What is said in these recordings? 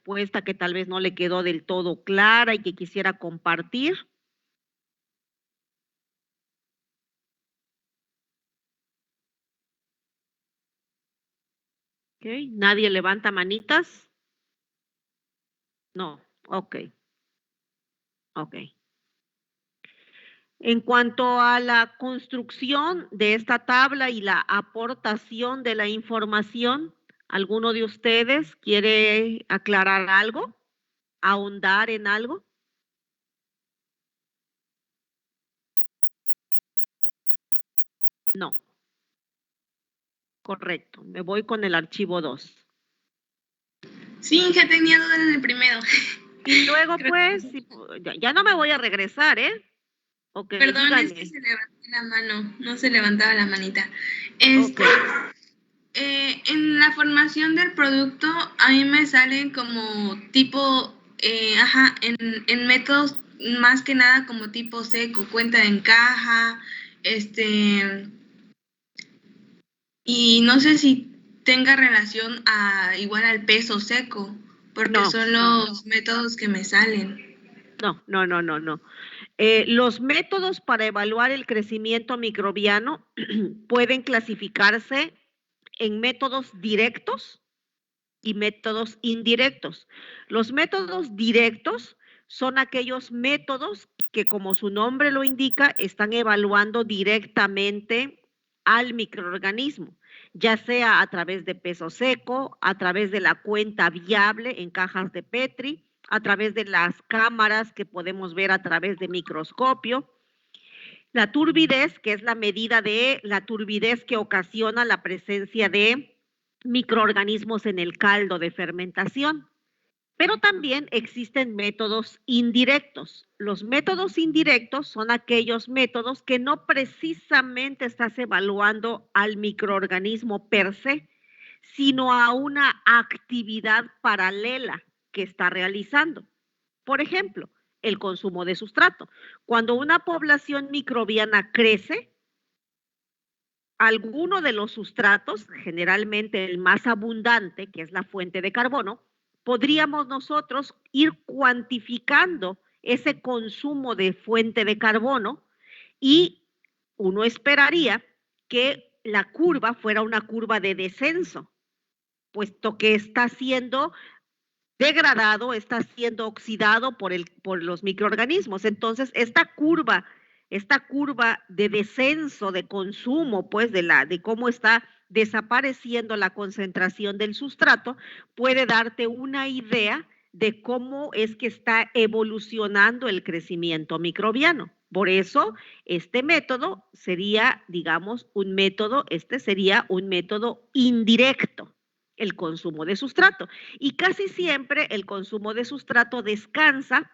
respuesta que tal vez no le quedó del todo clara y que quisiera compartir? Okay. ¿Nadie levanta manitas? No, ok, ok. En cuanto a la construcción de esta tabla y la aportación de la información, ¿alguno de ustedes quiere aclarar algo? ¿Ahondar en algo? No, correcto. Me voy con el archivo 2. Sí, ya tenía dudas en el primero. Y luego, pues, ya no me voy a regresar, ¿eh? Okay, perdón, díganme. es que se levantó la mano, no se levantaba la manita. Okay. En la formación del producto, a mí me salen como tipo, en métodos más que nada como tipo seco, cuenta en caja, y no sé si tenga relación igual al peso seco, porque No, son los métodos que me salen. no. Los métodos para evaluar el crecimiento microbiano pueden clasificarse en métodos directos y métodos indirectos. Los métodos directos son aquellos métodos que, como su nombre lo indica, están evaluando directamente al microorganismo, ya sea a través de peso seco, a través de la cuenta viable en cajas de Petri, a través de las cámaras que podemos ver a través de microscopio. La turbidez, que es la medida de la turbidez que ocasiona la presencia de microorganismos en el caldo de fermentación. Pero también existen métodos indirectos. Los métodos indirectos son aquellos métodos que no precisamente estás evaluando al microorganismo per se, sino a una actividad paralela que está realizando. Por ejemplo, el consumo de sustrato. Cuando una población microbiana crece, alguno de los sustratos, generalmente el más abundante, que es la fuente de carbono, podríamos nosotros ir cuantificando ese consumo de fuente de carbono y uno esperaría que la curva fuera una curva de descenso, puesto que está siendo degradado, está siendo oxidado por los microorganismos. Entonces, esta curva de descenso, de consumo, pues, de cómo está desapareciendo la concentración del sustrato, puede darte una idea de cómo es que está evolucionando el crecimiento microbiano. Por eso, este método sería, digamos, sería un método indirecto, el consumo de sustrato. Y casi siempre el consumo de sustrato descansa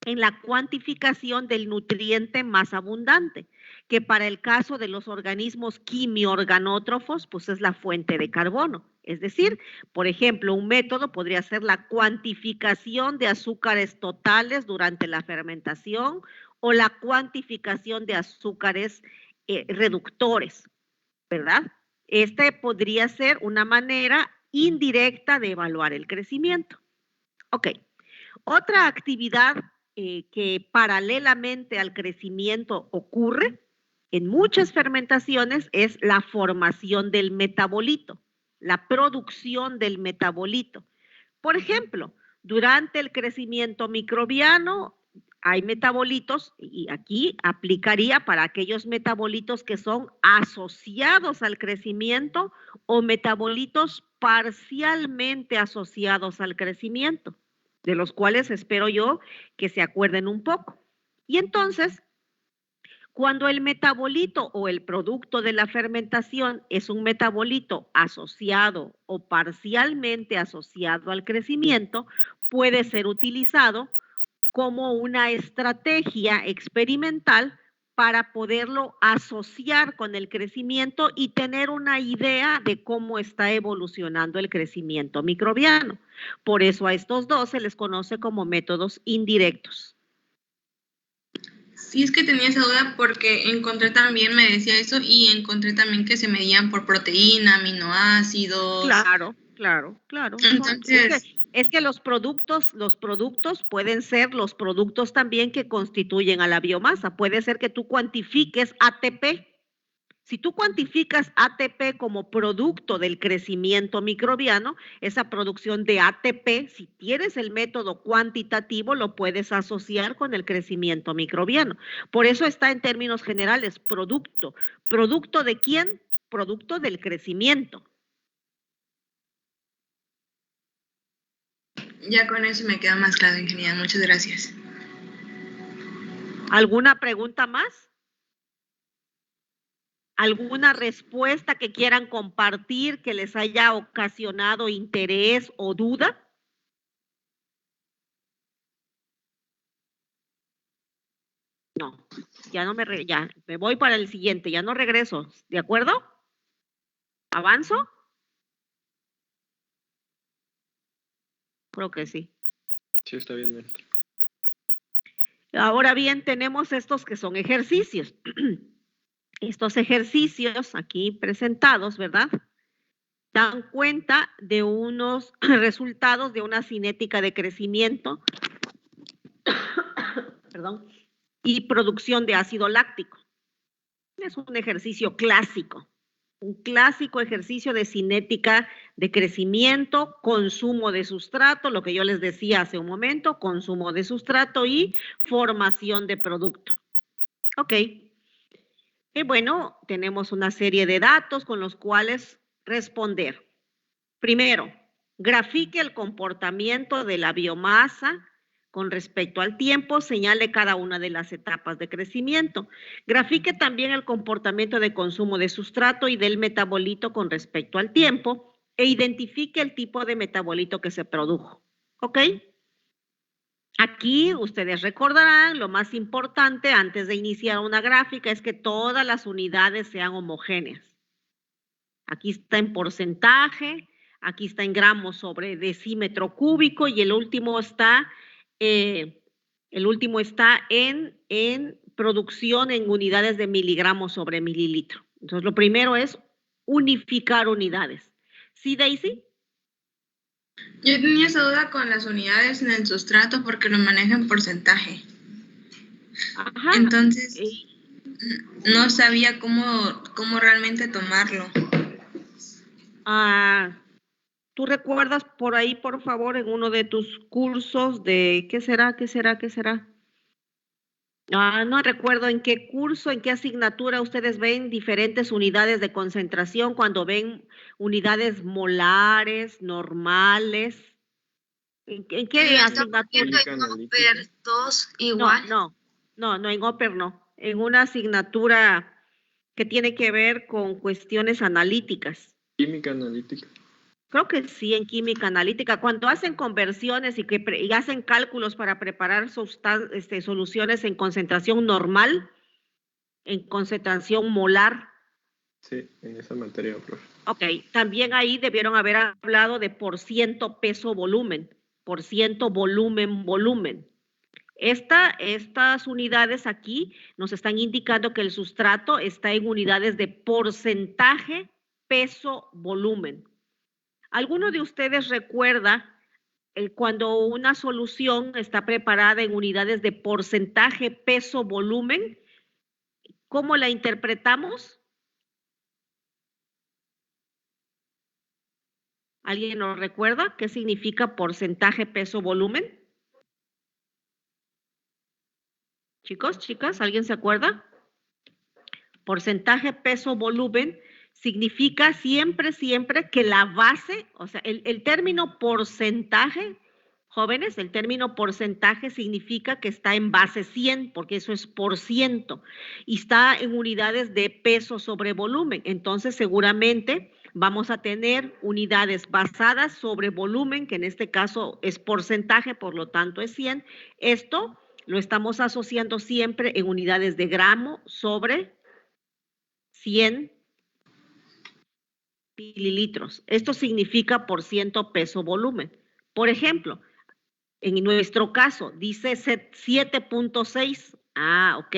en la cuantificación del nutriente más abundante, que para el caso de los organismos quimiorganótrofos, pues es la fuente de carbono. Es decir, por ejemplo, un método podría ser la cuantificación de azúcares totales durante la fermentación o la cuantificación de azúcares reductores, ¿verdad? Este podría ser una manera indirecta de evaluar el crecimiento. Ok, otra actividad que paralelamente al crecimiento ocurre en muchas fermentaciones es la formación del metabolito, la producción del metabolito. Por ejemplo, durante el crecimiento microbiano hay metabolitos, y aquí aplicaría para aquellos metabolitos que son asociados al crecimiento o metabolitos parcialmente asociados al crecimiento, de los cuales espero yo que se acuerden un poco. Y entonces, cuando el metabolito o el producto de la fermentación es un metabolito asociado o parcialmente asociado al crecimiento, puede ser utilizado como una estrategia experimental para poderlo asociar con el crecimiento y tener una idea de cómo está evolucionando el crecimiento microbiano. Por eso a estos dos se les conoce como métodos indirectos. Sí, es que tenía esa duda porque encontré también, me decía eso, y encontré también que se medían por proteína, aminoácidos. Claro. Entonces, Es que los productos pueden ser los productos también que constituyen a la biomasa. Puede ser que tú cuantifiques ATP. Si tú cuantificas ATP como producto del crecimiento microbiano, esa producción de ATP, si tienes el método cuantitativo, lo puedes asociar con el crecimiento microbiano. Por eso está en términos generales, producto. ¿Producto de quién? Producto del crecimiento. Ya con eso me queda más claro, ingeniera. Muchas gracias. ¿Alguna pregunta más? ¿Alguna respuesta que quieran compartir que les haya ocasionado interés o duda? No, ya no ya me voy para el siguiente, ya no regreso, ¿de acuerdo? ¿Avanzo? Creo que sí. Sí, está bien, maestra. Ahora bien, tenemos estos que son ejercicios. Estos ejercicios aquí presentados, ¿verdad? Dan cuenta de unos resultados de una cinética de crecimiento, perdón, y producción de ácido láctico. Es un ejercicio clásico, un clásico ejercicio de cinética de crecimiento, consumo de sustrato, lo que yo les decía hace un momento, consumo de sustrato y formación de producto. Ok. Y bueno, tenemos una serie de datos con los cuales responder. Primero, grafique el comportamiento de la biomasa con respecto al tiempo, señale cada una de las etapas de crecimiento. Grafique también el comportamiento de consumo de sustrato y del metabolito con respecto al tiempo e identifique el tipo de metabolito que se produjo. ¿Ok? Aquí ustedes recordarán, lo más importante antes de iniciar una gráfica es que todas las unidades sean homogéneas. Aquí está en porcentaje, aquí está en gramos sobre decímetro cúbico y el último está en producción en unidades de miligramos sobre mililitro. Entonces, lo primero es unificar unidades. ¿Sí, Daisy? Yo tenía esa duda con las unidades en el sustrato porque lo maneja en porcentaje. Ajá. Entonces, no sabía cómo realmente tomarlo. ¿Tú recuerdas por ahí, por favor, en uno de tus cursos de qué será? No recuerdo en qué curso, en qué asignatura ustedes ven diferentes unidades de concentración cuando ven unidades molares, normales. ¿En qué asignatura? En Oper 2 igual. No, en Oper no. En una asignatura que tiene que ver con cuestiones analíticas. Química analítica. Creo que sí, en química analítica, cuando hacen conversiones y hacen cálculos para preparar soluciones en concentración normal, en concentración molar. Sí, en esa materia, profe. Ok, también ahí debieron haber hablado de por ciento peso volumen, por ciento volumen. Estas unidades aquí nos están indicando que el sustrato está en unidades de porcentaje peso volumen. ¿Alguno de ustedes recuerda cuando una solución está preparada en unidades de porcentaje, peso, volumen? ¿Cómo la interpretamos? ¿Alguien nos recuerda qué significa porcentaje, peso, volumen? Chicos, chicas, ¿alguien se acuerda? Porcentaje, peso, volumen significa siempre que la base, o sea, el término porcentaje, jóvenes, el término porcentaje significa que está en base 100, porque eso es por ciento, y está en unidades de peso sobre volumen. Entonces, seguramente vamos a tener unidades basadas sobre volumen, que en este caso es porcentaje, por lo tanto es 100. Esto lo estamos asociando siempre en unidades de gramo sobre 100 mililitros. Esto significa por ciento peso volumen. Por ejemplo, en nuestro caso dice 7.6. Ok.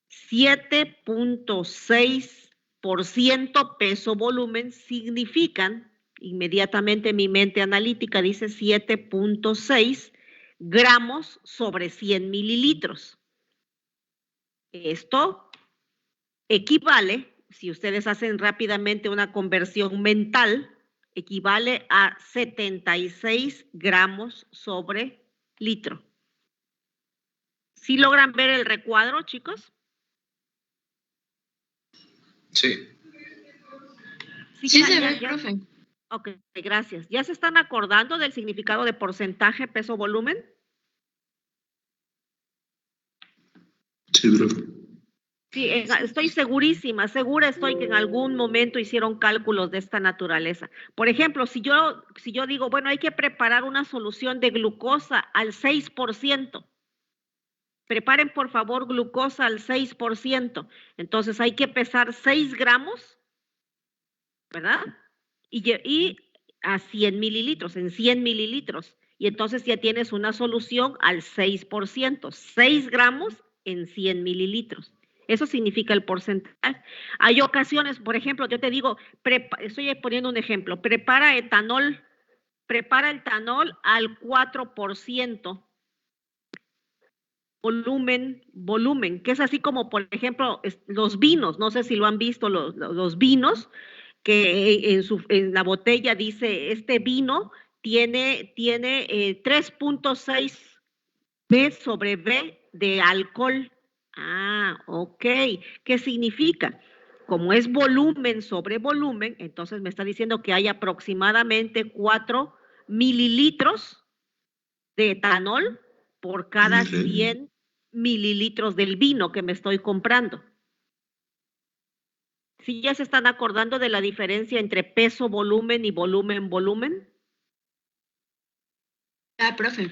7.6% peso volumen significan, Inmediatamente mi mente analítica dice 7.6 gramos sobre 100 mililitros. Esto equivale, si ustedes hacen rápidamente una conversión mental, equivale a 76 gramos sobre litro. ¿Sí logran ver el recuadro, chicos? Sí. Sí se ve, profe. Ok, gracias. ¿Ya se están acordando del significado de porcentaje, peso, volumen? Sí, profe. Sí, estoy segura estoy que en algún momento hicieron cálculos de esta naturaleza. Por ejemplo, si yo digo, bueno, hay que preparar una solución de glucosa al 6%. Preparen, por favor, glucosa al 6%. Entonces hay que pesar 6 gramos, ¿verdad? Y a 100 mililitros, en 100 mililitros. Y entonces ya tienes una solución al 6%, 6 gramos en 100 mililitros. Eso significa el porcentaje. Hay ocasiones, por ejemplo, yo te digo, estoy poniendo un ejemplo, prepara el etanol al 4%. Volumen, que es así como, por ejemplo, los vinos, no sé si lo han visto, los vinos, que en la botella dice, este vino tiene 3.6 B sobre B de alcohol. Ah, ok. ¿Qué significa? Como es volumen sobre volumen, entonces me está diciendo que hay aproximadamente 4 mililitros de etanol por cada 100 mililitros del vino que me estoy comprando. ¿Sí ya se están acordando de la diferencia entre peso, volumen y volumen, volumen? Ya, profe.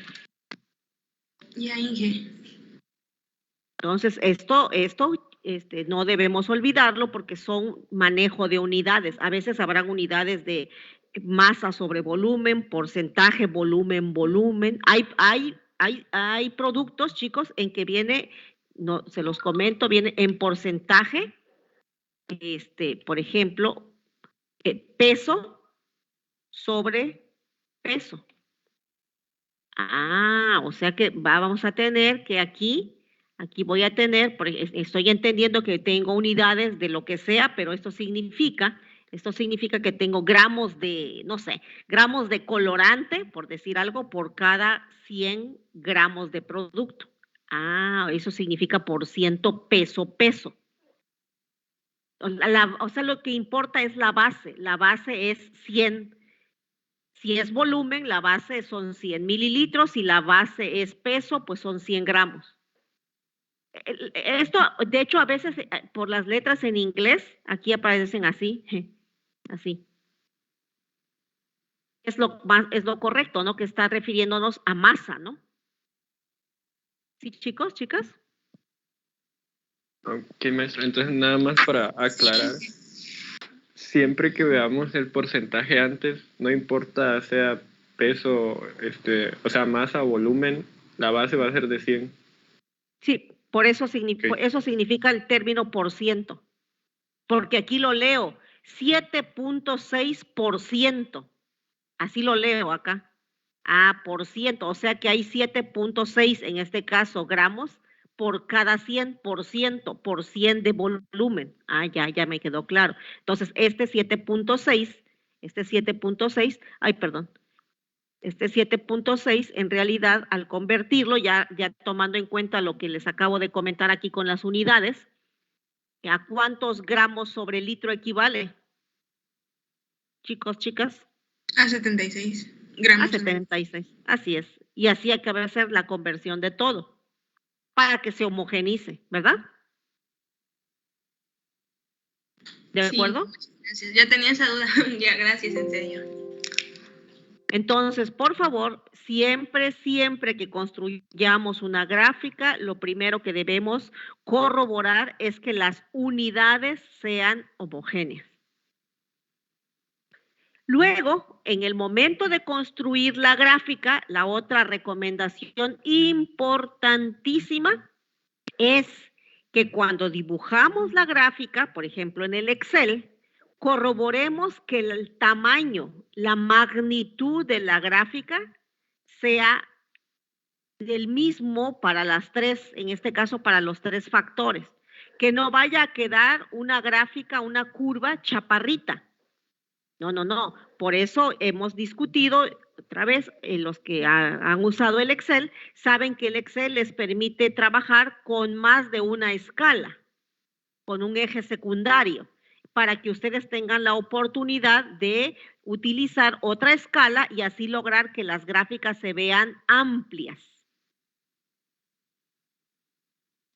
Ya, Inge. Entonces, esto no debemos olvidarlo porque son manejo de unidades. A veces habrán unidades de masa sobre volumen, porcentaje, volumen, volumen. Hay productos, chicos, en que viene, no, se los comento, viene en porcentaje, por ejemplo, peso sobre peso. Ah, o sea que vamos a tener que aquí voy a tener, estoy entendiendo que tengo unidades de lo que sea, pero esto significa que tengo gramos de, no sé, gramos de colorante, por decir algo, por cada 100 gramos de producto. Ah, eso significa por ciento peso. O sea, lo que importa es la base es 100. Si es volumen, la base son 100 mililitros, si la base es peso, pues son 100 gramos. Esto, de hecho, a veces por las letras en inglés, aquí aparecen así, así. Es lo correcto, ¿no? Que está refiriéndonos a masa, ¿no? ¿Sí, chicos, chicas? Ok, maestro. Entonces, nada más para aclarar. Siempre que veamos el porcentaje antes, no importa sea peso, o sea, masa o volumen, la base va a ser de 100. Sí, por eso significa el término por ciento. Porque aquí lo leo, 7.6%. Así lo leo acá. Ah, por ciento, o sea que hay 7.6 en este caso gramos por cada 100%, por 100 de volumen. Ah, ya me quedó claro. Entonces, este 7.6, ay, perdón, este 7.6 en realidad al convertirlo, ya tomando en cuenta lo que les acabo de comentar aquí con las unidades, ¿a cuántos gramos sobre litro equivale? Chicos, chicas. A 76 gramos. A 76, así es. Y así hay que hacer la conversión de todo para que se homogenice, ¿verdad? ¿De acuerdo? Gracias. Ya tenía esa duda. Ya, gracias, en serio. Entonces, por favor, siempre que construyamos una gráfica, lo primero que debemos corroborar es que las unidades sean homogéneas. Luego, en el momento de construir la gráfica, la otra recomendación importantísima es que cuando dibujamos la gráfica, por ejemplo en el Excel, corroboremos que el tamaño, la magnitud de la gráfica sea del mismo para las tres, en este caso para los tres factores, que no vaya a quedar una gráfica, una curva chaparrita. No, no, no. Por eso hemos discutido otra vez, los que han usado el Excel, saben que el Excel les permite trabajar con más de una escala, con un eje secundario, para que ustedes tengan la oportunidad de utilizar otra escala y así lograr que las gráficas se vean amplias.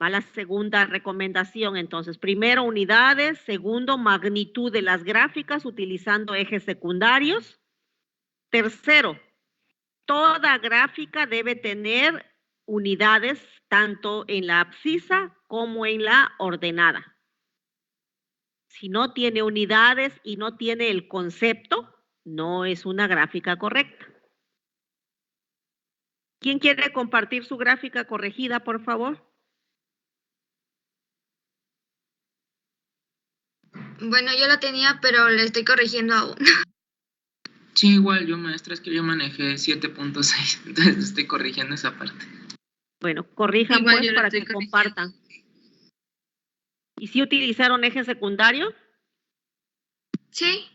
Va la segunda recomendación, entonces, primero unidades, segundo magnitud de las gráficas utilizando ejes secundarios. Tercero, toda gráfica debe tener unidades tanto en la abscisa como en la ordenada. Si no tiene unidades y no tiene el concepto, no es una gráfica correcta. ¿Quién quiere compartir su gráfica corregida, por favor? Bueno, yo la tenía, pero le estoy corrigiendo aún. Sí, igual yo, maestra, es que yo manejé 7.6, entonces estoy corrigiendo esa parte. Bueno, corrijan Igual pues yo la para estoy que corrigiendo. compartan. ¿Y si utilizaron eje secundario? Sí.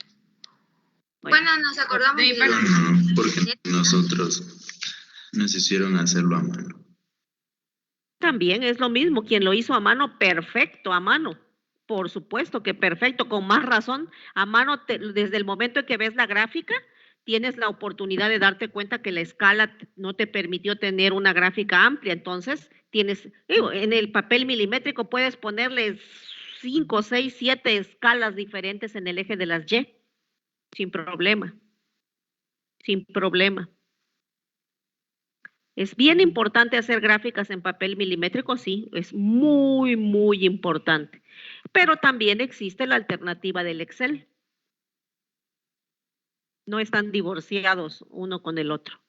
Bueno, Bueno, nos acordamos de No, porque nosotros nos hicieron hacerlo a mano. también es lo mismo. Quien lo hizo a mano, perfecto, a mano. Por supuesto que perfecto, con más razón. A mano, desde el momento en que ves la gráfica, tienes la oportunidad de darte cuenta que la escala no te permitió tener una gráfica amplia. Entonces, tienes, en el papel milimétrico puedes ponerle 5, 6, 7 escalas diferentes en el eje de las Y, sin problema. Sin problema. Es bien importante hacer gráficas en papel milimétrico, sí, es muy, muy importante. Pero también existe la alternativa del Excel. No están divorciados uno con el otro.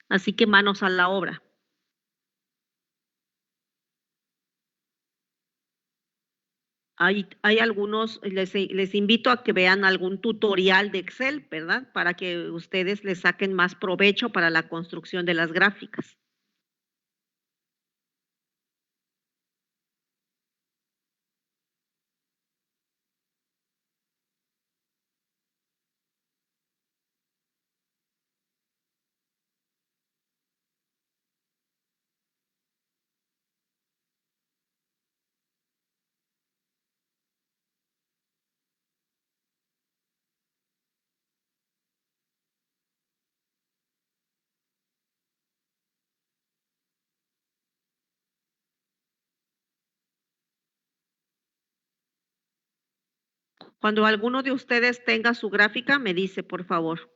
Así que manos a la obra. Hay algunos, les invito a que vean algún tutorial de Excel, ¿verdad? Para que ustedes les saquen más provecho para la construcción de las gráficas. Cuando alguno de ustedes tenga su gráfica, me dice, por favor.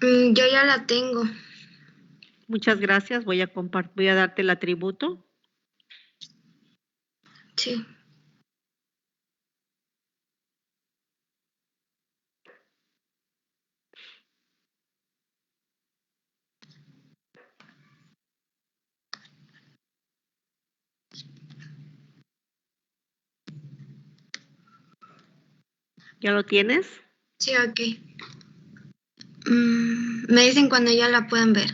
Yo ya la tengo. Muchas gracias. Voy a darte el atributo. Sí. ¿Ya lo tienes? Sí, ok. Me dicen cuando ya la puedan ver.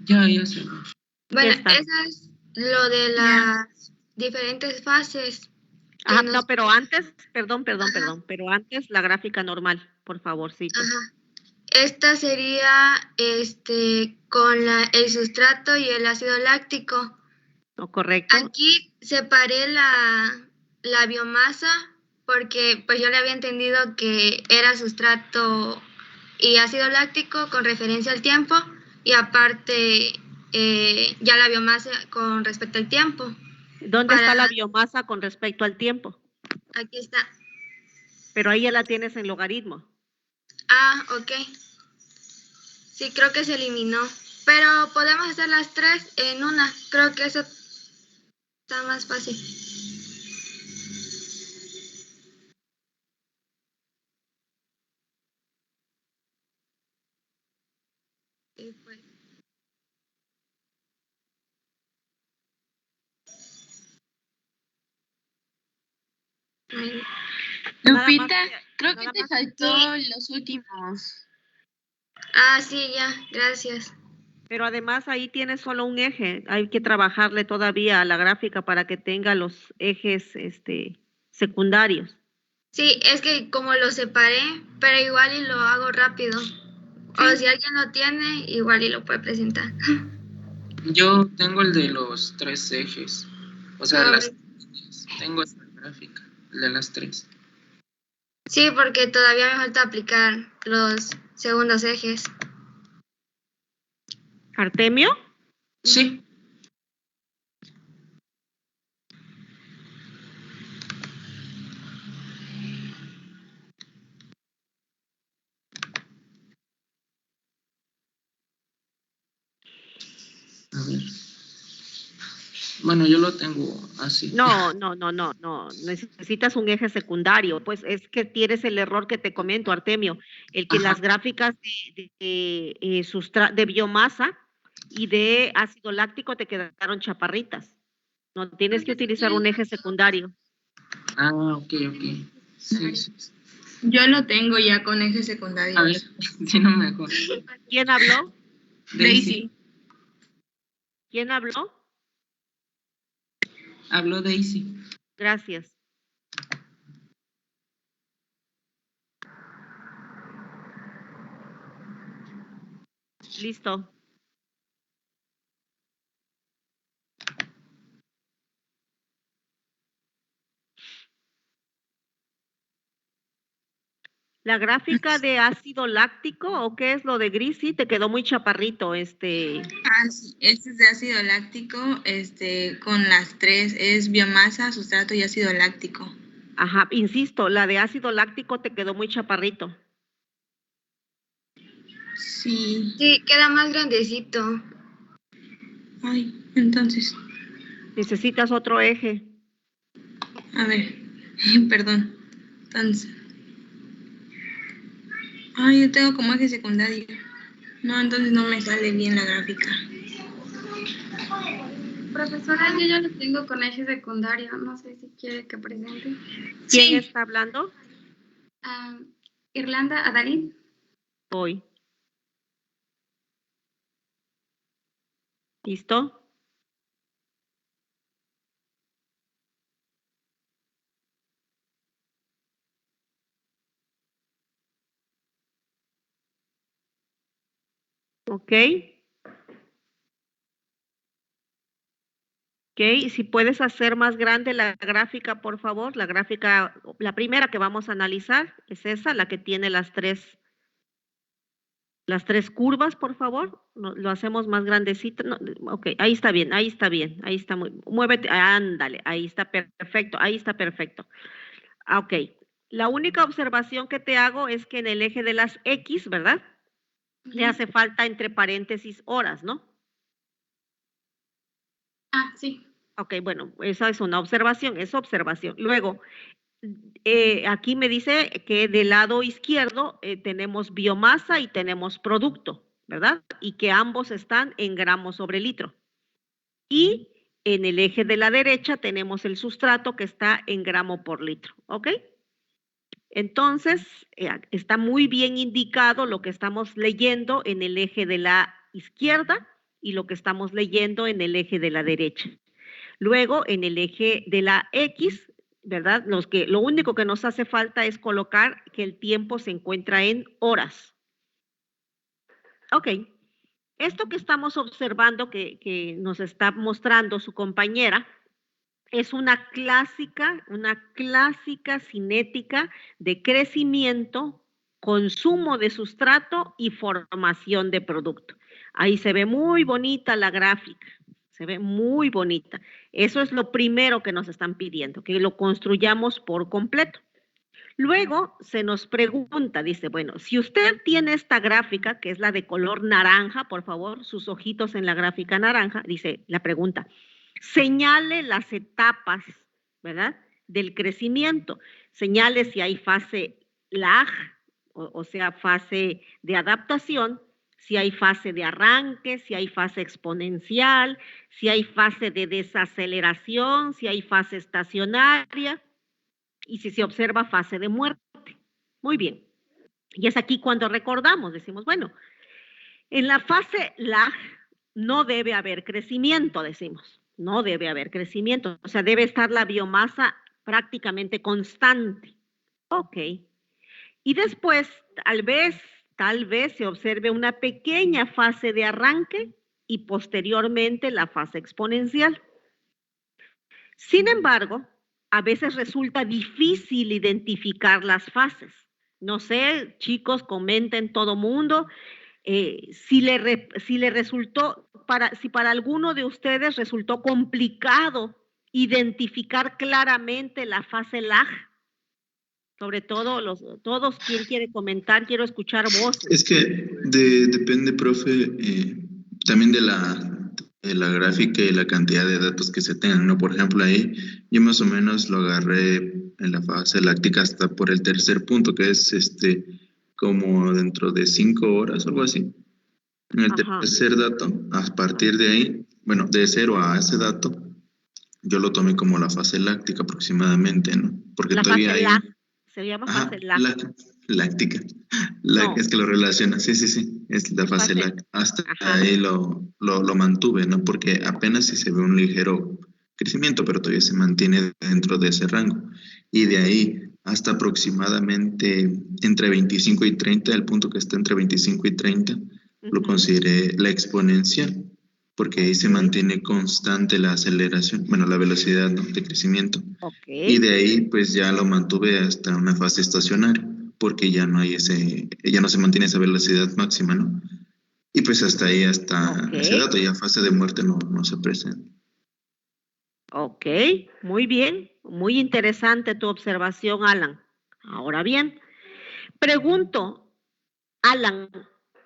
Ya se ve. Bueno, está. eso es lo de las diferentes fases. Ajá, nos- no, pero antes, perdón, Ajá. pero antes la gráfica normal, por favorcito. Ajá. Esta sería con el sustrato y el ácido láctico. ¿No correcto? Aquí separé la biomasa porque pues yo le había entendido que era sustrato y ácido láctico con referencia al tiempo y aparte ya la biomasa con respecto al tiempo. ¿Dónde está la biomasa con respecto al tiempo? Aquí está. Pero ahí ya la tienes en logaritmo. Ah, ok. Sí, creo que se eliminó. Pero podemos hacer las tres en una. Creo que eso está más fácil. Y pues, ahí. Lupita, Nada más creo que nada te más- faltó los últimos. Ah, sí, ya. Gracias. Pero además ahí tienes solo un eje. Hay que trabajarle todavía a la gráfica para que tenga los ejes secundarios. Sí, es que como lo separé, pero igual y lo hago rápido. O si alguien lo tiene, igual y lo puede presentar. Yo tengo el de los 3 ejes. O sea, A las ver. tengo esta gráfica, el de las 3. Sí, porque todavía me falta aplicar los segundos ejes. ¿Artemio? Sí. A ver. Bueno, yo lo tengo así. No. Necesitas un eje secundario. Pues es que tienes el error que te comento, Artemio, el que Ajá. las gráficas de biomasa y de ácido láctico te quedaron chaparritas. No, tienes que utilizar un eje secundario. Ah, ok. Sí. Yo lo tengo ya con ejes secundarios. A ver, si no mejor. ¿Quién habló? Daisy. ¿Quién habló? Habló Daisy. Gracias. Listo. La gráfica de ácido láctico, ¿o qué es lo de gris? Sí, te quedó muy chaparrito, Ah, sí, este es de ácido láctico, con las tres, es biomasa, sustrato y ácido láctico. Ajá, insisto, la de ácido láctico te quedó muy chaparrito. Sí. Sí, queda más grandecito. Ay, entonces, Necesitas otro eje. a ver, perdón. Entonces, ay, yo tengo como eje secundario. No, entonces no me sale bien la gráfica. Profesora, yo ya lo tengo con eje secundario. No sé si quiere que presente. ¿Quién Sí. está hablando? Irlanda Adalid. Hoy. ¿Listo? Ok. Ok, si puedes hacer más grande la gráfica, por favor. La gráfica, la primera que vamos a analizar es esa, la que tiene las tres curvas, por favor. Lo hacemos más grandecito. No, ok, ahí está bien, ahí está muy, muévete, ándale, ahí está perfecto. Ok, la única observación que te hago es que en el eje de las X, ¿verdad? Le hace falta entre paréntesis horas, ¿no? Ah, sí. Ok, bueno, esa es una observación, es observación. Luego, aquí me dice que del lado izquierdo tenemos biomasa y tenemos producto, ¿verdad? Y que ambos están en gramos sobre litro. Y en el eje de la derecha tenemos el sustrato que está en gramo por litro, ¿ok? Entonces, está muy bien indicado lo que estamos leyendo en el eje de la izquierda y lo que estamos leyendo en el eje de la derecha. Luego, en el eje de la X, ¿verdad? Lo único que nos hace falta es colocar que el tiempo se encuentra en horas. Ok. Esto que estamos observando, que nos está mostrando su compañera, es una clásica cinética de crecimiento, consumo de sustrato y formación de producto. Ahí se ve muy bonita la gráfica, se ve muy bonita. Eso es lo primero que nos están pidiendo, que lo construyamos por completo. Luego se nos pregunta, dice, bueno, si usted tiene esta gráfica, que es la de color naranja, por favor, sus ojitos en la gráfica naranja, dice la pregunta, señale las etapas, ¿verdad?, del crecimiento. Señale si hay fase lag, o sea, fase de adaptación, si hay fase de arranque, si hay fase exponencial, si hay fase de desaceleración, si hay fase estacionaria, y si se observa fase de muerte. Muy bien. Y es aquí cuando recordamos, decimos, bueno, en la fase lag no debe haber crecimiento, decimos. No debe haber crecimiento. O sea, debe estar la biomasa prácticamente constante. Ok. Y después, tal vez se observe una pequeña fase de arranque y posteriormente la fase exponencial. Sin embargo, a veces resulta difícil identificar las fases. No sé, chicos, comenten todo mundo, si le resultó, si para alguno de ustedes resultó complicado identificar claramente la fase lag. Sobre todo, todos, ¿quién quiere comentar? Quiero escuchar voces. Es que depende, profe, también de la gráfica y la cantidad de datos que se tengan, ¿no? Por ejemplo, ahí yo más o menos lo agarré en la fase láctica hasta por el tercer punto, que es como dentro de 5 horas o algo así. En el tercer dato, a partir de ahí, bueno, de 0 a ese dato, yo lo tomé como la fase láctica aproximadamente, ¿no? Porque la todavía fase hay... lag, se llama fase lag. Láctica. No. Es que lo relaciona, sí, es la fase lag. Hasta ahí lo mantuve, ¿no? Porque apenas si se ve un ligero crecimiento, pero todavía se mantiene dentro de ese rango. Y de ahí hasta aproximadamente entre 25 y 30, el punto que está entre 25 y 30, lo consideré la exponencial, porque ahí se mantiene constante la aceleración, bueno, la velocidad, ¿no?, de crecimiento. Y de ahí pues ya lo mantuve hasta una fase estacionaria, porque ya no hay ya no se mantiene esa velocidad máxima, ¿no? Y pues hasta ahí, hasta ese dato, ya fase de muerte no se presenta. Ok, muy bien, muy interesante tu observación, Alan. Ahora bien, pregunto, Alan,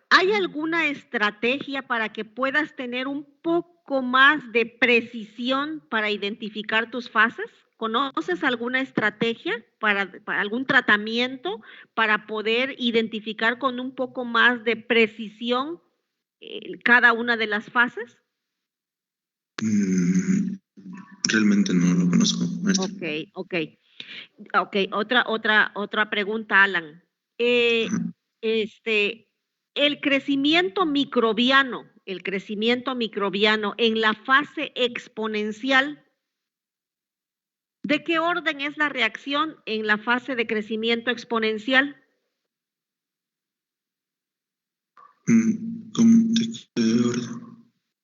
¿hay alguna estrategia para que puedas tener un poco más de precisión para identificar tus fases? ¿Conoces alguna estrategia para algún tratamiento para poder identificar con un poco más de precisión cada una de las fases? Realmente no lo conozco, maestro. Ok, otra pregunta, Alan. El crecimiento microbiano en la fase exponencial, ¿de qué orden es la reacción en la fase de crecimiento exponencial?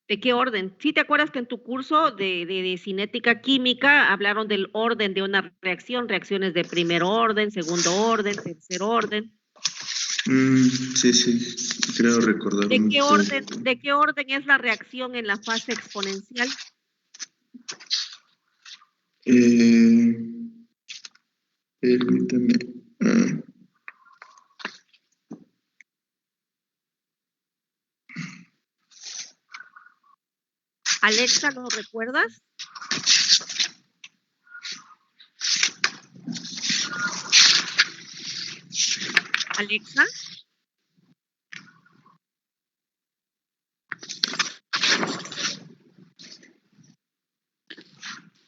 ¿De qué orden? ¿Sí te acuerdas que en tu curso de cinética química hablaron del orden de una reacción, reacciones de primer orden, segundo orden, tercer orden? Sí, creo recordar. ¿De qué orden es la reacción en la fase exponencial? Permítame. Alexa, ¿lo recuerdas? Alexa.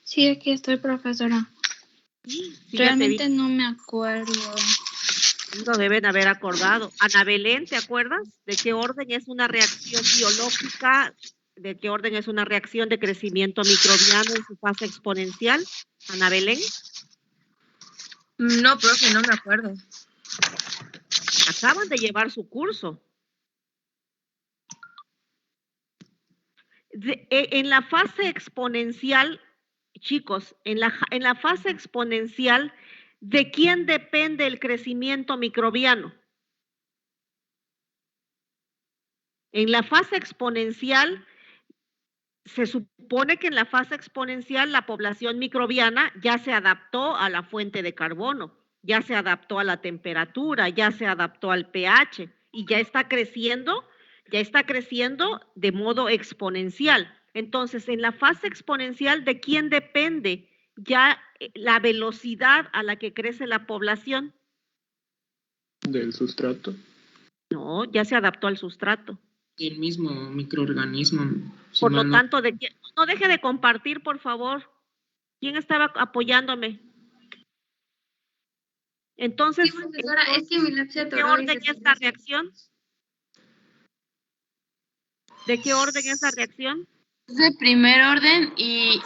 Sí, aquí estoy, profesora. Sí, Realmente no me acuerdo. Lo deben haber acordado. Ana Belén, ¿te acuerdas? ¿De qué orden es una reacción biológica? ¿De qué orden es una reacción de crecimiento microbiano en su fase exponencial? Ana Belén. No, profe, no me acuerdo. Acaban de llevar su curso. En la fase exponencial, chicos, en la fase exponencial, ¿de quién depende el crecimiento microbiano? En la fase exponencial, se supone que en la fase exponencial la población microbiana ya se adaptó a la fuente de carbono, ya se adaptó a la temperatura, ya se adaptó al pH y ya está creciendo de modo exponencial. Entonces, en la fase exponencial, ¿de quién depende ya la velocidad a la que crece la población? ¿Del sustrato? No, ya se adaptó al sustrato. El mismo microorganismo. Por lo tanto, no deje de compartir, por favor. ¿Quién estaba apoyándome? Entonces, Sí, profesora, es que mi lab se ¿de qué atoró y orden se es la reacción? ¿De qué orden es la reacción? Es de primer orden y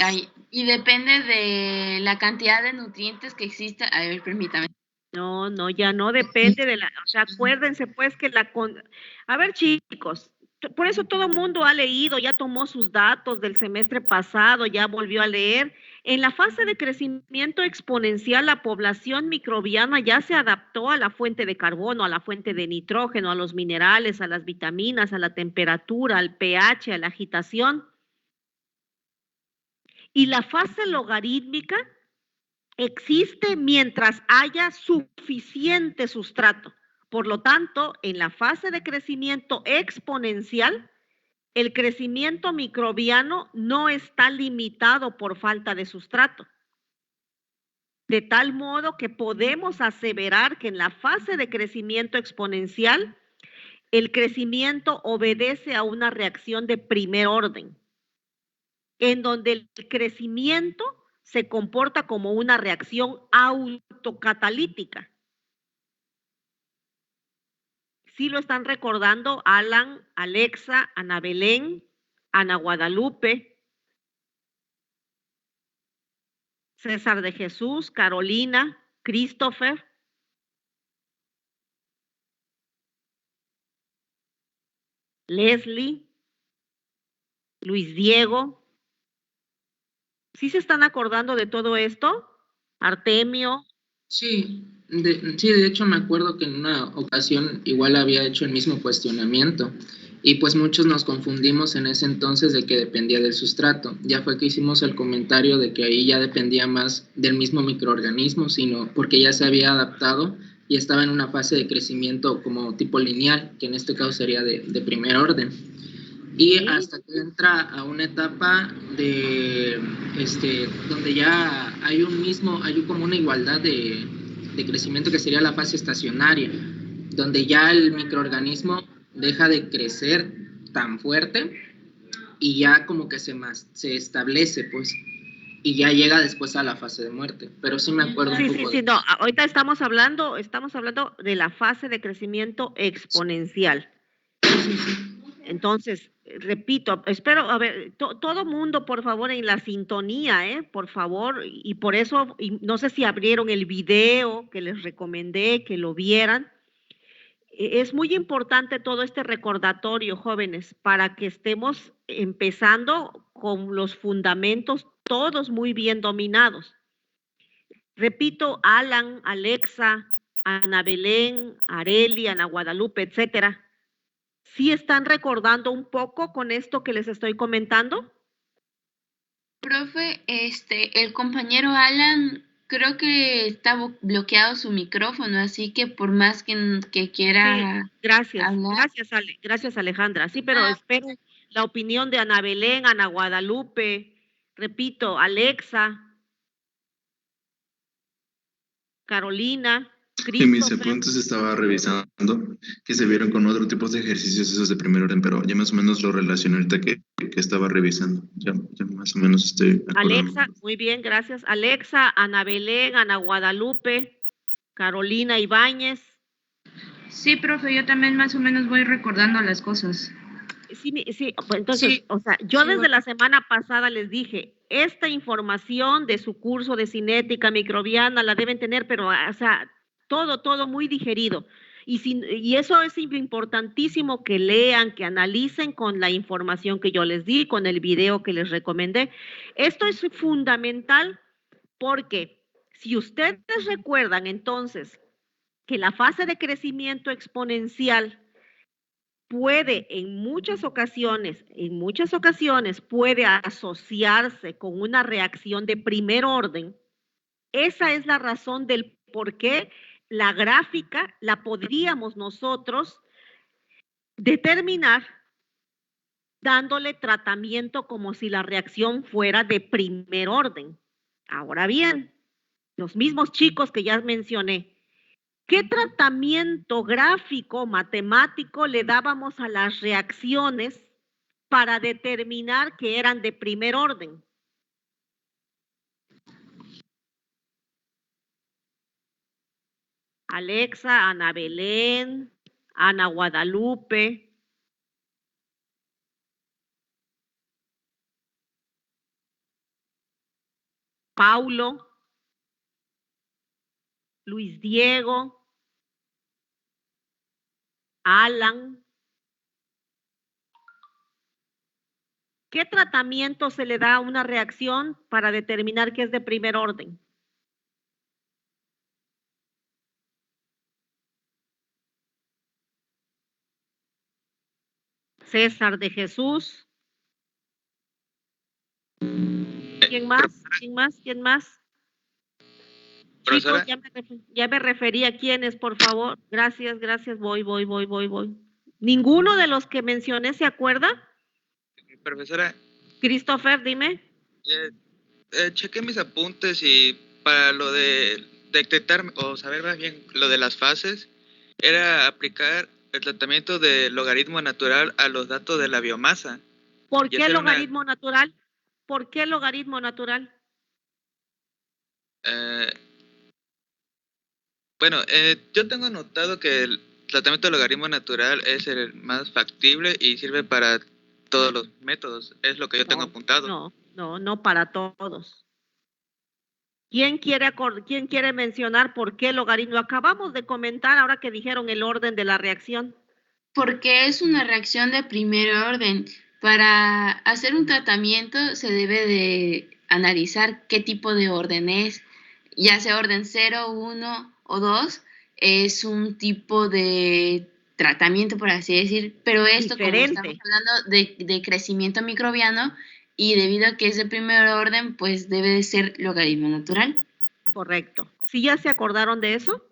depende de la cantidad de nutrientes que exista. A ver, permítame. No, ya no depende de o sea, acuérdense pues que a ver, chicos, por eso todo el mundo ha leído, ya tomó sus datos del semestre pasado, ya volvió a leer. En la fase de crecimiento exponencial, la población microbiana ya se adaptó a la fuente de carbono, a la fuente de nitrógeno, a los minerales, a las vitaminas, a la temperatura, al pH, a la agitación. Y la fase logarítmica existe mientras haya suficiente sustrato. Por lo tanto, en la fase de crecimiento exponencial, el crecimiento microbiano no está limitado por falta de sustrato. De tal modo que podemos aseverar que en la fase de crecimiento exponencial, el crecimiento obedece a una reacción de primer orden, en donde el crecimiento se comporta como una reacción autocatalítica. ¿Sí lo están recordando Alan, Alexa, Ana Belén, Ana Guadalupe, César de Jesús, Carolina, Christopher? Leslie, Luis Diego. ¿Sí se están acordando de todo esto? Artemio. Sí, de hecho me acuerdo que en una ocasión igual había hecho el mismo cuestionamiento y pues muchos nos confundimos en ese entonces de que dependía del sustrato. Ya fue que hicimos el comentario de que ahí ya dependía más del mismo microorganismo, sino porque ya se había adaptado y estaba en una fase de crecimiento como tipo lineal, que en este caso sería de primer orden. Y hasta que entra a una etapa de donde ya hay como una igualdad de crecimiento que sería la fase estacionaria, donde ya el microorganismo deja de crecer tan fuerte y ya como que se establece, pues, y ya llega después a la fase de muerte. Pero sí me acuerdo un poco. Sí, no, ahorita estamos hablando de la fase de crecimiento exponencial. Sí. Entonces, repito, espero, a ver, todo mundo, por favor, en la sintonía, por favor, y por eso, y no sé si abrieron el video que les recomendé, que lo vieran. Es muy importante todo este recordatorio, jóvenes, para que estemos empezando con los fundamentos todos muy bien dominados. Repito, Alan, Alexa, Ana Belén, Areli, Ana Guadalupe, etcétera. ¿Sí están recordando un poco con esto que les estoy comentando? Profe, el compañero Alan creo que está bloqueado su micrófono, así que por más que quiera sí, gracias, hablar. gracias Alejandra. Sí, pero la opinión de Ana Belén, Ana Guadalupe, repito, Alexa, Carolina, En mis Christopher. apuntes estaba revisando que se vieron con otro tipo de ejercicios esos de primer orden, pero ya más o menos lo relacioné ahorita que estaba revisando. Ya más o menos estoy acordando. Alexa, muy bien, gracias. Alexa, Ana Belén, Ana Guadalupe, Carolina Ibáñez. Sí, profe, yo también más o menos voy recordando las cosas. Sí, pues entonces, Sí, o sea, yo sí, desde bueno. la semana pasada les dije, esta información de su curso de cinética microbiana la deben tener, pero, o sea, todo muy digerido. Y eso es importantísimo que lean, que analicen con la información que yo les di, con el video que les recomendé. Esto es fundamental porque si ustedes recuerdan entonces que la fase de crecimiento exponencial puede en muchas ocasiones puede asociarse con una reacción de primer orden. Esa es la razón del por qué la gráfica la podríamos nosotros determinar dándole tratamiento como si la reacción fuera de primer orden. Ahora bien, los mismos chicos que ya mencioné, ¿qué tratamiento gráfico matemático le dábamos a las reacciones para determinar que eran de primer orden? Alexa, Ana Belén, Ana Guadalupe. Paulo, Luis Diego, Alan. ¿Qué tratamiento se le da a una reacción para determinar que es de primer orden? César de Jesús. ¿Quién más? ¿Quién más? ¿Quién más? Chicos, ya me referí a quiénes, por favor. Gracias, voy. ¿Ninguno de los que mencioné se acuerda? Profesora, Christopher, dime. chequé mis apuntes y para lo de detectar o saber más bien lo de las fases, era aplicar el tratamiento de logaritmo natural a los datos de la biomasa. ¿Por qué logaritmo natural? ¿Por qué logaritmo natural? Bueno, yo tengo anotado que el tratamiento de logaritmo natural es el más factible y sirve para todos los métodos. Es lo que yo tengo apuntado. No para todos. ¿Quién quiere mencionar por qué logaritmo? Acabamos de comentar ahora que dijeron el orden de la reacción. Porque es una reacción de primer orden. Para hacer un tratamiento se debe de analizar qué tipo de orden es, ya sea orden 0, 1 o 2, es un tipo de tratamiento, por así decir, pero esto diferente. Como estamos hablando de crecimiento microbiano y debido a que es de primer orden, pues debe de ser logaritmo natural. Correcto. ¿Sí ya se acordaron de eso?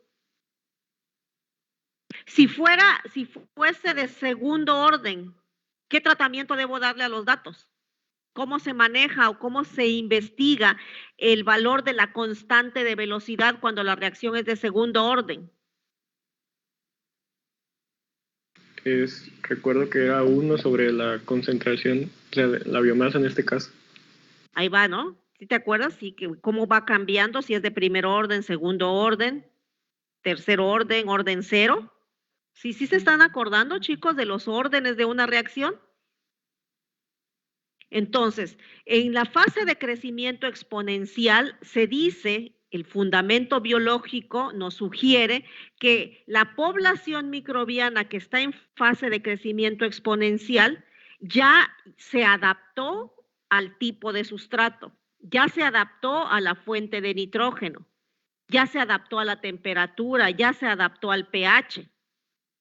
Si fuese de segundo orden, ¿qué tratamiento debo darle a los datos? ¿Cómo se maneja o cómo se investiga el valor de la constante de velocidad cuando la reacción es de segundo orden? Recuerdo que era 1 sobre la concentración, o sea, la biomasa en este caso. Ahí va, ¿no? ¿Sí te acuerdas? Sí, cómo va cambiando, si es de primer orden, segundo orden, tercer orden, orden 0. ¿Sí se están acordando, chicos, de los órdenes de una reacción? Entonces, en la fase de crecimiento exponencial se dice, el fundamento biológico nos sugiere que la población microbiana que está en fase de crecimiento exponencial ya se adaptó al tipo de sustrato, ya se adaptó a la fuente de nitrógeno, ya se adaptó a la temperatura, ya se adaptó al pH.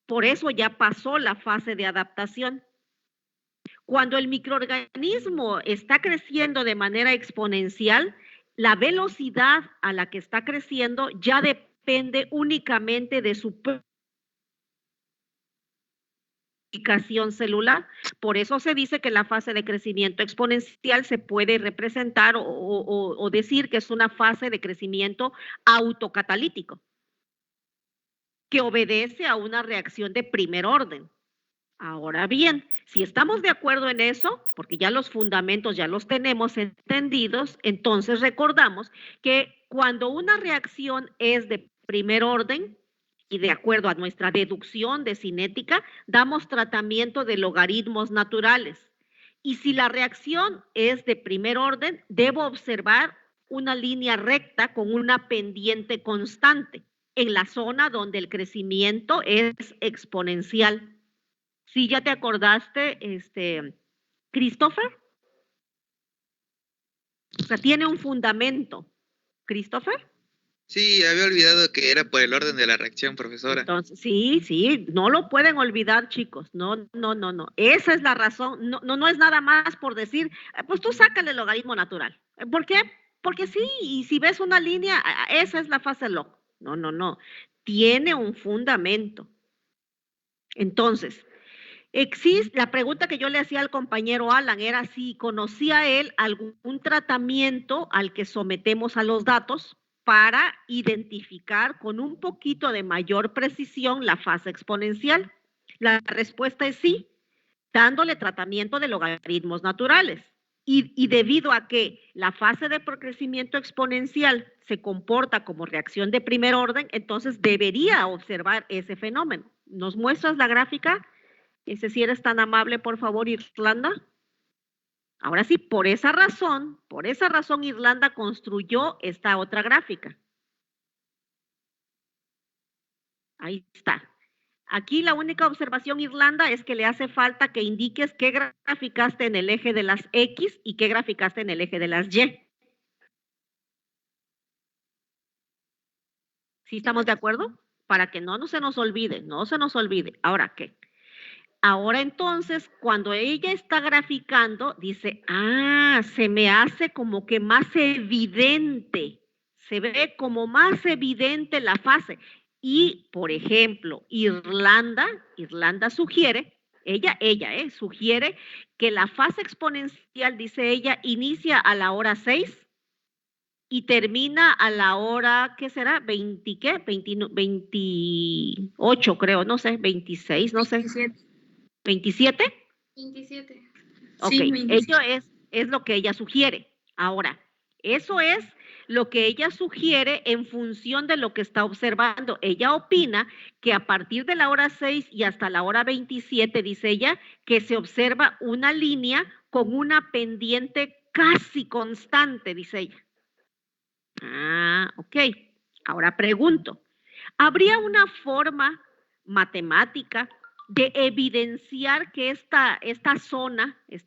Por eso ya pasó la fase de adaptación. Cuando el microorganismo está creciendo de manera exponencial, la velocidad a la que está creciendo ya depende únicamente de su multiplicación celular. Por eso se dice que la fase de crecimiento exponencial se puede representar o decir que es una fase de crecimiento autocatalítico, que obedece a una reacción de primer orden. Ahora bien, si estamos de acuerdo en eso, porque ya los fundamentos ya los tenemos entendidos, entonces recordamos que cuando una reacción es de primer orden, y de acuerdo a nuestra deducción de cinética, damos tratamiento de logaritmos naturales. Y si la reacción es de primer orden, debo observar una línea recta con una pendiente constante en la zona donde el crecimiento es exponencial. ¿Sí ya te acordaste, Christopher? O sea, tiene un fundamento. ¿Christopher? Sí, había olvidado que era por el orden de la reacción, profesora. Entonces, sí, no lo pueden olvidar, chicos. No. Esa es la razón. No es nada más por decir, pues tú sácale el logaritmo natural. ¿Por qué? Porque sí, y si ves una línea, esa es la fase log. No. Tiene un fundamento. Entonces, la pregunta que yo le hacía al compañero Alan era si conocía él algún tratamiento al que sometemos a los datos para identificar con un poquito de mayor precisión la fase exponencial. La respuesta es sí, dándole tratamiento de logaritmos naturales. Y debido a que la fase de crecimiento exponencial se comporta como reacción de primer orden, entonces debería observar ese fenómeno. ¿Nos muestras la gráfica? Si eres tan amable, por favor, Irlanda. Ahora sí, por esa razón Irlanda construyó esta otra gráfica. Ahí está. Aquí la única observación, Irlanda, es que le hace falta que indiques qué graficaste en el eje de las X y qué graficaste en el eje de las Y. ¿Sí estamos de acuerdo? Para que no se nos olvide, Ahora, ¿qué? Ahora entonces, cuando ella está graficando, dice, se me hace como que más evidente, se ve como más evidente la fase. Y, por ejemplo, Irlanda sugiere, sugiere que la fase exponencial, dice ella, inicia a la hora 6 y termina a la hora, ¿qué será? 28, creo, no sé, 26, no sé. 27. ¿27? 27. Ok, Sí, 27. eso es lo que ella sugiere. Ahora, eso es lo que ella sugiere en función de lo que está observando. Ella opina que a partir de la hora 6 y hasta la hora 27, dice ella, que se observa una línea con una pendiente casi constante, dice ella. Ok. Ahora pregunto, ¿habría una forma matemática de evidenciar que esta zona es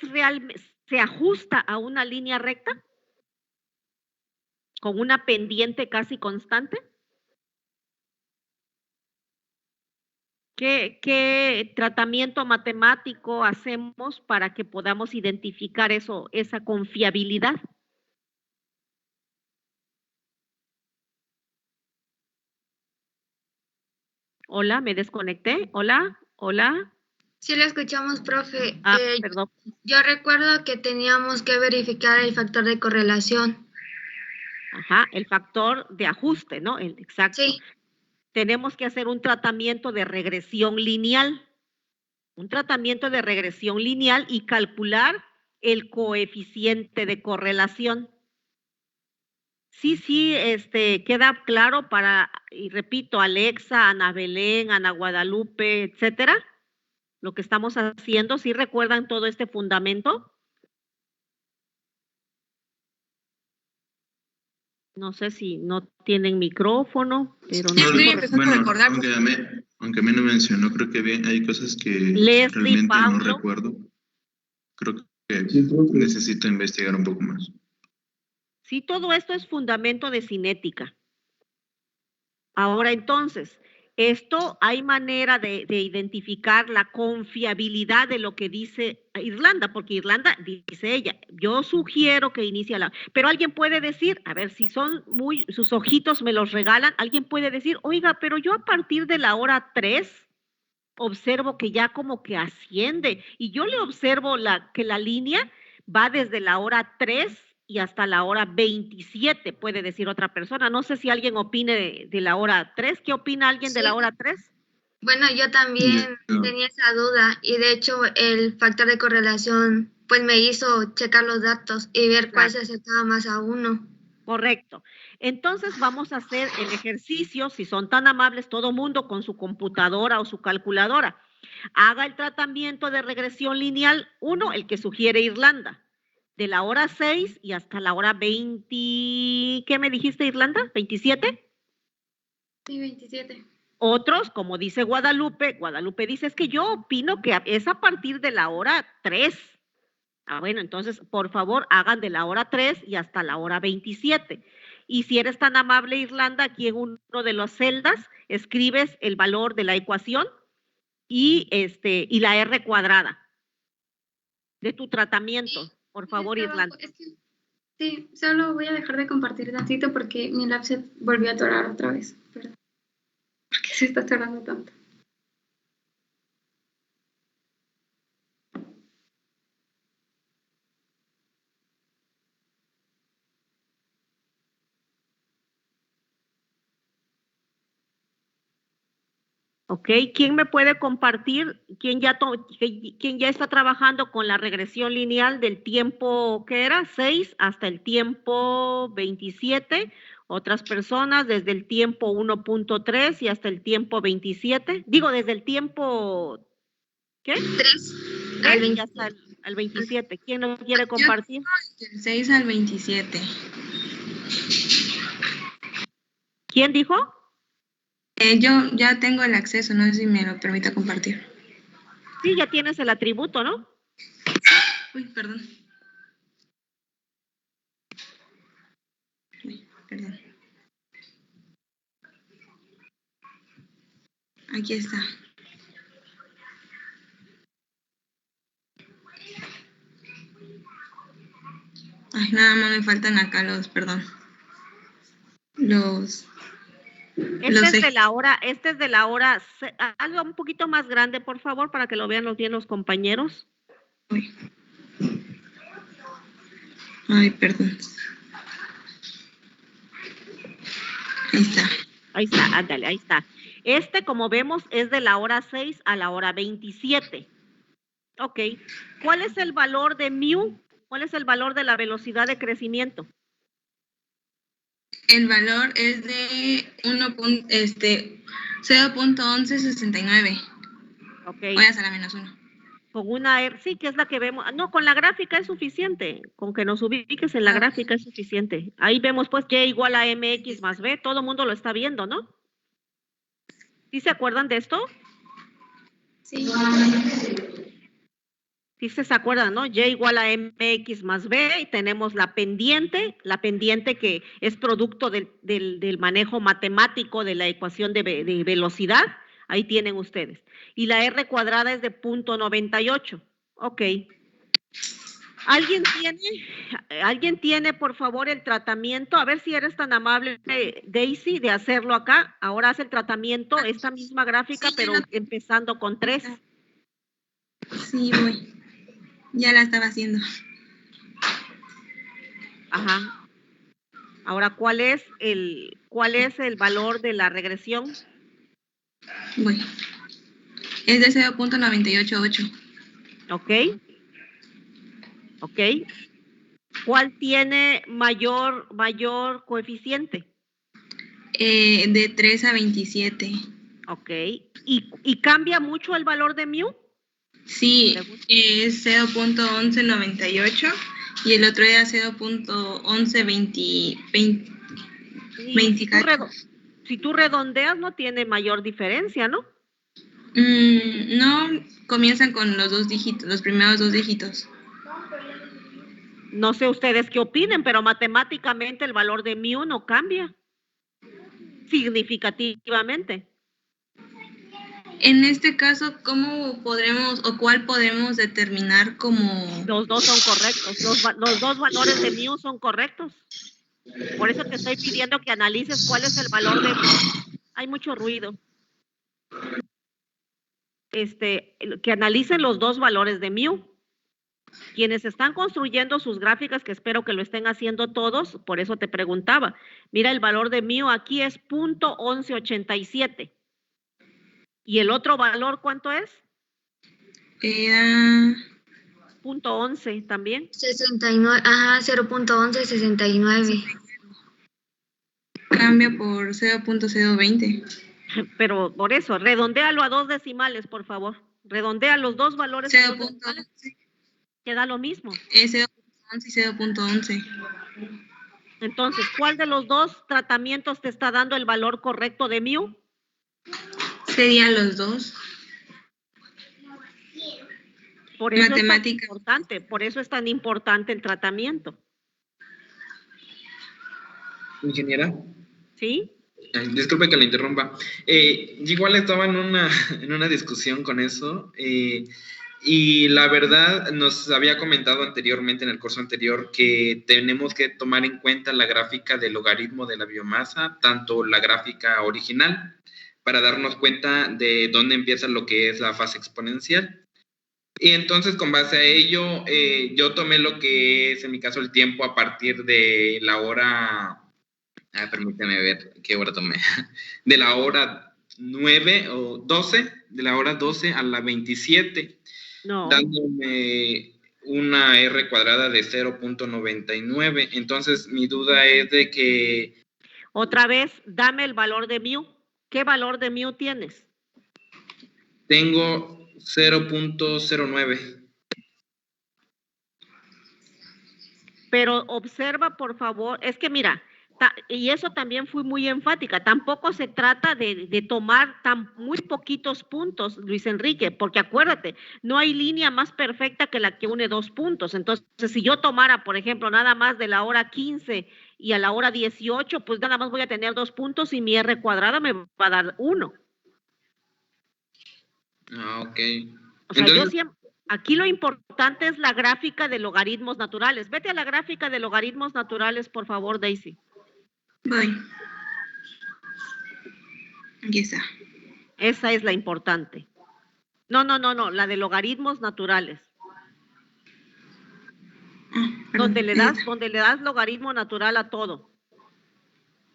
realmente, se ajusta a una línea recta con una pendiente casi constante? ¿Qué tratamiento matemático hacemos para que podamos identificar esa confiabilidad? Hola, me desconecté. Hola. Sí, lo escuchamos, profe. Perdón. Yo recuerdo que teníamos que verificar el factor de correlación. Ajá, el factor de ajuste, ¿no? Exacto. Sí. Tenemos que hacer un tratamiento de regresión lineal. Y calcular el coeficiente de correlación. Sí, queda claro y repito, Alexa, Ana Belén, Ana Guadalupe, etcétera, lo que estamos haciendo. ¿Sí recuerdan todo este fundamento? No sé si no tienen micrófono, pero no. Estoy empezando a recordar. Aunque a mí no mencionó, creo que hay cosas que Leslie, realmente Pablo. no recuerdo. Creo que necesito investigar un poco más. Sí, todo esto es fundamento de cinética. Ahora entonces, hay manera de identificar la confiabilidad de lo que dice Irlanda, porque Irlanda, dice ella, yo sugiero que inicie pero alguien puede decir, a ver, si sus ojitos me los regalan, alguien puede decir, oiga, pero yo a partir de la hora 3 observo que ya como que asciende, y yo le observo que la línea va desde la hora 3 y hasta la hora 27, puede decir otra persona. No sé si alguien opine de la hora 3. ¿Qué opina alguien de la hora 3? Bueno, yo también tenía esa duda y de hecho el factor de correlación pues me hizo checar los datos y ver cuál se acercaba más a uno. Correcto. Entonces vamos a hacer el ejercicio, si son tan amables, todo mundo con su computadora o su calculadora. Haga el tratamiento de regresión lineal 1, el que sugiere Irlanda, de la hora 6 y hasta la hora 20, ¿qué me dijiste, Irlanda? ¿27? Sí, 27. Otros, como dice Guadalupe dice, es que yo opino que es a partir de la hora 3. Bueno, entonces, por favor, hagan de la hora 3 y hasta la hora 27. Y si eres tan amable, Irlanda, aquí en uno de las celdas, escribes el valor de la ecuación y la R cuadrada de tu tratamiento. Por favor, Irlanda. Sí, solo voy a dejar de compartir tantito porque mi lab se volvió a atorar otra vez. Perdón. ¿Por qué se está atorando tanto? Ok, ¿quién me puede compartir? ¿Quién ya está trabajando con la regresión lineal del tiempo, ¿qué era? 6 hasta el tiempo 27. Otras personas desde el tiempo 1.3 y hasta el tiempo 27. Digo, desde el tiempo, ¿qué? 3 y hasta el 27. ¿Quién lo quiere compartir? Del 6 al 27. ¿Quién dijo? Yo ya tengo el acceso, no sé si me lo permite compartir. Sí, ya tienes el atributo, ¿no? Uy, perdón. Uy, perdón. Aquí está. Ay, nada más me faltan acá Este es de la hora, algo un poquito más grande, por favor, para que lo vean bien los compañeros. Uy. Ay, perdón. Ahí está, ándale, ahí está. Como vemos, es de la hora 6 a la hora 27. Ok. ¿Cuál es el valor de mu? ¿Cuál es el valor de la velocidad de crecimiento? El valor es de 0.1169. Ok. Voy a hacer la -1. Con una R, sí, que es la que vemos. No, con la gráfica es suficiente. Con que nos ubiques en la gráfica es suficiente. Ahí vemos pues Y igual a MX más B. Todo el mundo lo está viendo, ¿no? ¿Sí se acuerdan de esto? Sí. Sí se acuerdan, ¿no? Y igual a MX más B y tenemos la pendiente que es producto del manejo matemático de la ecuación de velocidad. Ahí tienen ustedes. Y la R cuadrada es de 0.98. Ok. ¿Alguien tiene, por favor, el tratamiento? A ver si eres tan amable, Daisy, de hacerlo acá. Ahora hace el tratamiento, esta misma gráfica, sí, pero empezando con 3. Sí, voy. Ya la estaba haciendo. Ajá. Ahora, ¿cuál es el valor de la regresión? Voy. Es de 0.988. Ok. Ok. ¿Cuál tiene mayor coeficiente? De 3 a 27. Ok. ¿Y cambia mucho el valor de mu? Sí, es 0.1198 y el otro era 0.1120. Si tú redondeas, no tiene mayor diferencia, ¿no? No, comienzan con los 2 dígitos, los primeros 2 dígitos. No sé ustedes qué opinen, pero matemáticamente el valor de mu no cambia significativamente. En este caso, ¿cómo podremos o cuál podemos determinar como...? Los dos son correctos, los dos valores de mu son correctos. Por eso te estoy pidiendo que analices cuál es el valor de mu. Hay mucho ruido. que analicen los dos valores de mu. Quienes están construyendo sus gráficas, que espero que lo estén haciendo todos, por eso te preguntaba. Mira, el valor de mu aquí es 0.1187. ¿Y el otro valor cuánto es? Era 0.11 también. 69, ajá, 0.1169. cambia por 0.020. Pero por eso, redondéalo a 2 decimales, por favor. Redondea los dos valores a 2 decimales. 0.11. Queda lo mismo. Es 0.11 y 0.11. Entonces, ¿cuál de los dos tratamientos te está dando el valor correcto de mu? Serían los dos. Por eso Matemática. es tan importante, por eso es tan importante el tratamiento. Ingeniera. ¿Sí? Disculpe que la interrumpa. Yo igual estaba en una discusión con eso y la verdad nos había comentado anteriormente en el curso anterior que tenemos que tomar en cuenta la gráfica del logaritmo de la biomasa, tanto la gráfica original, para darnos cuenta de dónde empieza lo que es la fase exponencial. Y entonces, con base a ello, yo tomé lo que es, en mi caso, el tiempo a partir de la hora... permíteme ver qué hora tomé. De la hora 9 o 12, de la hora 12 a la 27, No. dándome una R cuadrada de 0.99. Entonces, mi duda es de que... Otra vez, dame el valor de mu. ¿Qué valor de mu tienes? Tengo 0.09. Pero observa, por favor, es que mira, y eso también fui muy enfática, tampoco se trata de tomar muy poquitos puntos, Luis Enrique, porque acuérdate, no hay línea más perfecta que la que une dos puntos. Entonces, si yo tomara, por ejemplo, nada más de la hora 15 y a la hora 18, pues nada más voy a tener 2 puntos y mi R cuadrada me va a dar 1. Ok. O sea, entonces, yo siempre, aquí lo importante es la gráfica de logaritmos naturales. Vete a la gráfica de logaritmos naturales, por favor, Daisy. Voy. Aquí está. Esa es la importante. No, la de logaritmos naturales. Donde le das logaritmo natural a todo.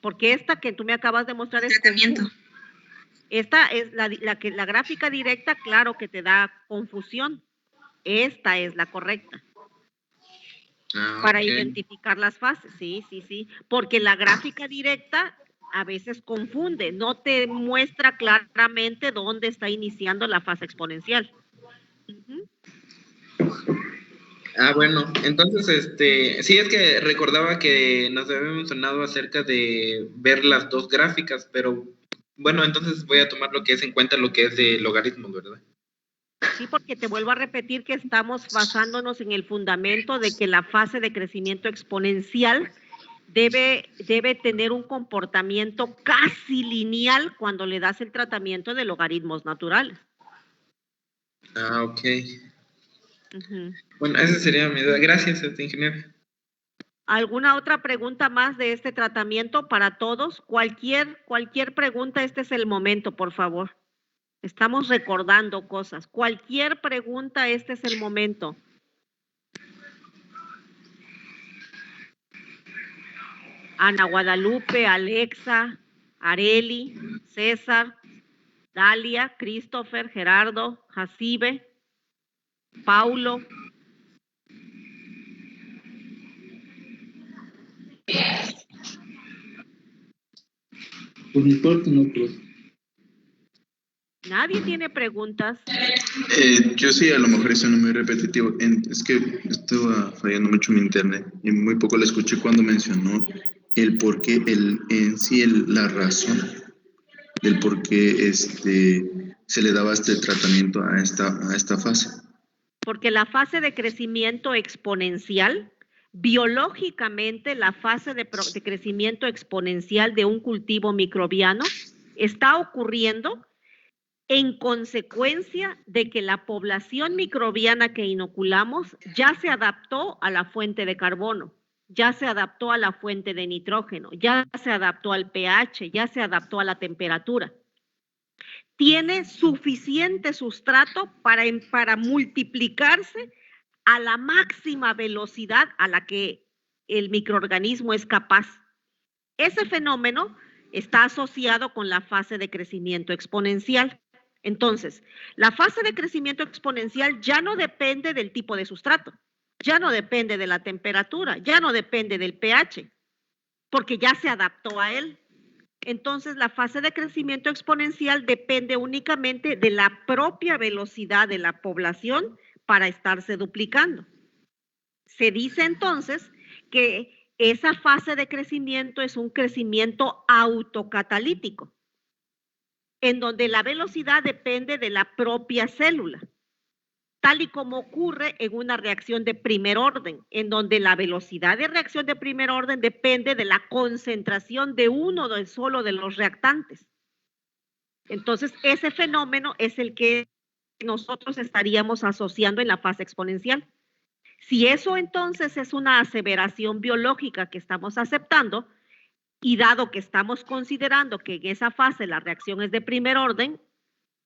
Porque esta que tú me acabas de mostrar es tratamiento. Esta es la gráfica directa, claro que te da confusión. Esta es la correcta. Para identificar las fases, sí. Porque la gráfica directa a veces confunde, no te muestra claramente dónde está iniciando la fase exponencial. Bueno, entonces, sí, es que recordaba que nos habíamos mencionado acerca de ver las dos gráficas, pero bueno, entonces voy a tomar lo que es en cuenta lo que es de logaritmos, ¿verdad? Sí, porque te vuelvo a repetir que estamos basándonos en el fundamento de que la fase de crecimiento exponencial debe tener un comportamiento casi lineal cuando le das el tratamiento de logaritmos naturales. Ok. Bueno, esa sería mi duda. Gracias, ingeniero. ¿Alguna otra pregunta más de este tratamiento para todos? Cualquier pregunta, este es el momento, por favor. Estamos recordando cosas. Cualquier pregunta, este es el momento. Ana Guadalupe, Alexa, Areli, César, Dalia, Christopher, Gerardo, Jacibe, Paulo. Por mi parte, no, profe. ¿Nadie tiene preguntas? Yo sí, a lo mejor eso no es muy repetitivo. Es que estaba fallando mucho mi internet y muy poco la escuché cuando mencionó el por qué, la razón del por qué se le daba este tratamiento a esta fase. Porque la fase de crecimiento exponencial, biológicamente la fase de crecimiento exponencial de un cultivo microbiano está ocurriendo en consecuencia de que la población microbiana que inoculamos ya se adaptó a la fuente de carbono, ya se adaptó a la fuente de nitrógeno, ya se adaptó al pH, ya se adaptó a la temperatura. tiene suficiente sustrato para multiplicarse a la máxima velocidad a la que el microorganismo es capaz. Ese fenómeno está asociado con la fase de crecimiento exponencial. Entonces, la fase de crecimiento exponencial ya no depende del tipo de sustrato, ya no depende de la temperatura, ya no depende del pH, porque ya se adaptó a él. Entonces, la fase de crecimiento exponencial depende únicamente de la propia velocidad de la población para estarse duplicando. Se dice entonces que esa fase de crecimiento es un crecimiento autocatalítico, en donde la velocidad depende de la propia célula, tal y como ocurre en una reacción de primer orden, en donde la velocidad de reacción de primer orden depende de la concentración de uno solo de los reactantes. Entonces, ese fenómeno es el que nosotros estaríamos asociando en la fase exponencial. Si eso entonces es una aseveración biológica que estamos aceptando, y dado que estamos considerando que en esa fase la reacción es de primer orden,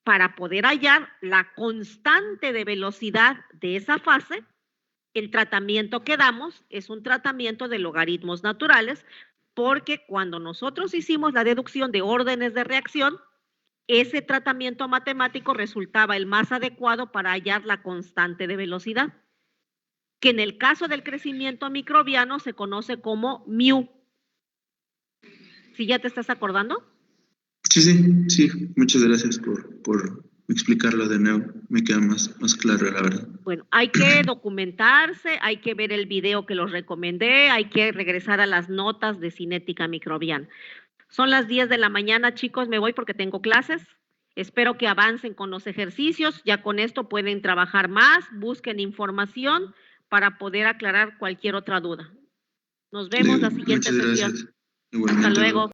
para poder hallar la constante de velocidad de esa fase, el tratamiento que damos es un tratamiento de logaritmos naturales, porque cuando nosotros hicimos la deducción de órdenes de reacción, ese tratamiento matemático resultaba el más adecuado para hallar la constante de velocidad, que en el caso del crecimiento microbiano se conoce como mu. ¿Sí ya te estás acordando? Sí, muchas gracias por explicarlo de nuevo, me queda más claro, la verdad. Bueno, hay que documentarse, hay que ver el video que los recomendé, hay que regresar a las notas de cinética microbiana. Son las 10 de la mañana, chicos, me voy porque tengo clases. Espero que avancen con los ejercicios, ya con esto pueden trabajar más, busquen información para poder aclarar cualquier otra duda. Nos vemos la siguiente sesión. Igualmente. Hasta luego.